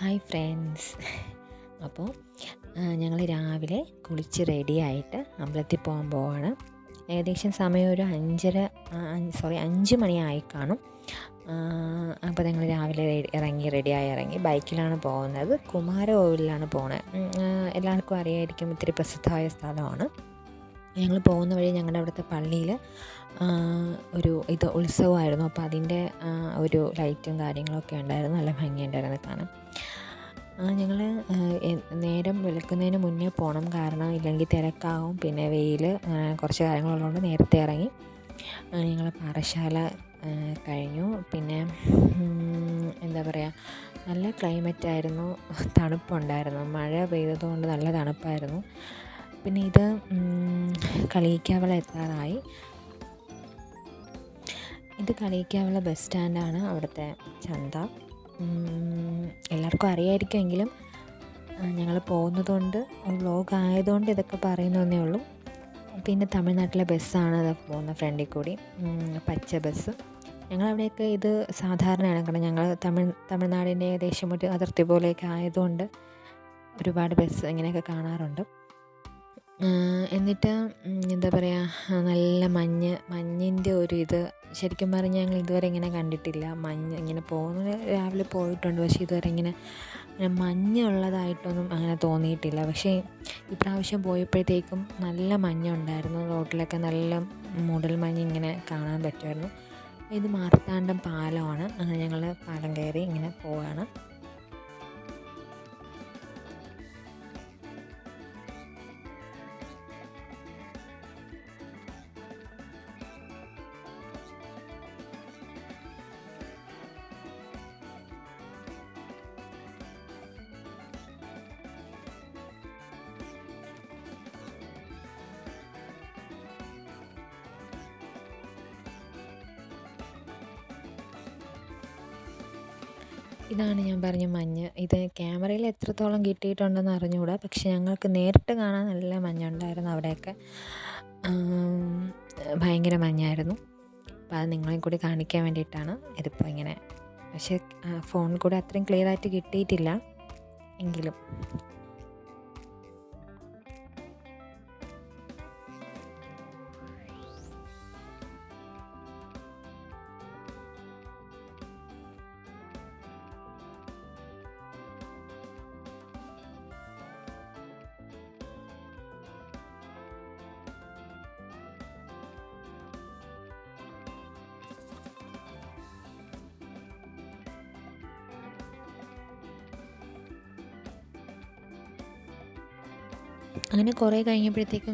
Hi friends. അപ്പോൾ ഞങ്ങൾ രാവിലെ കുളിച്ച് റെഡിയായിട്ട് അമ്പലത്തിൽ പോകാൻ പോവാണ്. ഏകദേശം സമയം ഒരു 5 മണിയായി കാണും. അപ്പോൾ ഞങ്ങൾ രാവിലെ റെഡിയായി ബൈക്കിലാണ് പോകുന്നത്. കുമാരകോവിലാണ് പോകുന്നത്. എല്ലാവർക്കും അറിയായിരിക്കും, ഇത്തിരി പ്രസിദ്ധമായ സ്ഥലമാണ്. ഞങ്ങൾ പോകുന്ന വഴി ഞങ്ങളുടെ അവിടുത്തെ പള്ളിയിൽ ഒരു ഉത്സവമായിരുന്നു. അപ്പോൾ അതിൻ്റെ ഒരു ലൈറ്റും കാര്യങ്ങളൊക്കെ ഉണ്ടായിരുന്നു. നല്ല ഭംഗിയുണ്ടായിരുന്നു കാണാൻ. ഞങ്ങൾ നേരം വെളുക്കുന്നതിന് മുന്നേ പോകണം, കാരണം ഇല്ലെങ്കിൽ തിരക്കാവും, പിന്നെ വെയിൽ, കുറച്ച് കാര്യങ്ങളുള്ളതുകൊണ്ട് നേരത്തെ ഇറങ്ങി. ഞങ്ങൾ പാറശാല കഴിഞ്ഞു. പിന്നെ എന്താ പറയുക, നല്ല ക്ലൈമറ്റായിരുന്നു, തണുപ്പുണ്ടായിരുന്നു. മഴ പെയ്തതുകൊണ്ട് നല്ല തണുപ്പായിരുന്നു. പിന്നെ ഇത് കളിയിക്കാവിള എത്താറായി. ഇത് കളിയിക്കാവിള ബസ് സ്റ്റാൻഡാണ്, അവിടുത്തെ ചന്ത. എല്ലാവർക്കും അറിയാമായിരിക്കുമെങ്കിലും ഞങ്ങൾ പോകുന്നതുകൊണ്ട്, ഒരു വ്ലോഗ് ആയതുകൊണ്ട് ഇതൊക്കെ പറയുന്നതേ ഉള്ളൂ. പിന്നെ തമിഴ്നാട്ടിലെ ബസ്സാണ് അത് പോകുന്ന ഫ്രണ്ടിൽ കൂടി, പച്ച ബസ്. ഞങ്ങളവിടെയൊക്കെ ഇത് സാധാരണയാണ്, കാരണം ഞങ്ങൾ തമിഴ്നാടിൻ്റെ ഏകദേശം ഒരു അതിർത്തി പോലെയൊക്കെ ആയതുകൊണ്ട് ഒരുപാട് ബസ് ഇങ്ങനെയൊക്കെ കാണാറുണ്ട്. എന്നിട്ട് എന്താ പറയുക, നല്ല മഞ്ഞിൻ്റെ ഒരു ഇത് ശരിക്കും പറഞ്ഞാൽ ഞങ്ങൾ ഇതുവരെ ഇങ്ങനെ കണ്ടിട്ടില്ല. മഞ്ഞ് ഇങ്ങനെ പോകുന്നത് രാവിലെ പോയിട്ടുണ്ട്, പക്ഷേ ഇതുവരെ ഇങ്ങനെ മഞ്ഞുള്ളതായിട്ടൊന്നും അങ്ങനെ തോന്നിയിട്ടില്ല. പക്ഷേ ഇപ്രാവശ്യം പോയപ്പോഴത്തേക്കും നല്ല മഞ്ഞുണ്ടായിരുന്നു. റോഡിലൊക്കെ നല്ല മൂടൽ മഞ്ഞ് ഇങ്ങനെ കാണാൻ പറ്റുമായിരുന്നു. ഇത് മാർത്താണ്ഡം പാലമാണ്. അങ്ങനെ ഞങ്ങൾ പാലം കയറി ഇങ്ങനെ പോവുകയാണ്. ഇതാണ് ഞാൻ പറഞ്ഞ മഞ്ഞ്. ഇത് ക്യാമറയിൽ എത്രത്തോളം കിട്ടിയിട്ടുണ്ടെന്ന് അറിഞ്ഞുകൂടാ, പക്ഷെ ഞങ്ങൾക്ക് നേരിട്ട് കാണാൻ നല്ല മഞ്ഞുണ്ടായിരുന്നു. അവിടെയൊക്കെ ഭയങ്കര മഞ്ഞായിരുന്നു. അപ്പോൾ അത് നിങ്ങളെയും കൂടി കാണിക്കാൻ വേണ്ടിയിട്ടാണ് ഇതിപ്പോൾ ഇങ്ങനെ. പക്ഷേ ഫോണിൽ കൂടെ അത്രയും ക്ലിയറായിട്ട് കിട്ടിയിട്ടില്ല എങ്കിലും. അങ്ങനെ കുറേ കഴിഞ്ഞപ്പോഴത്തേക്കും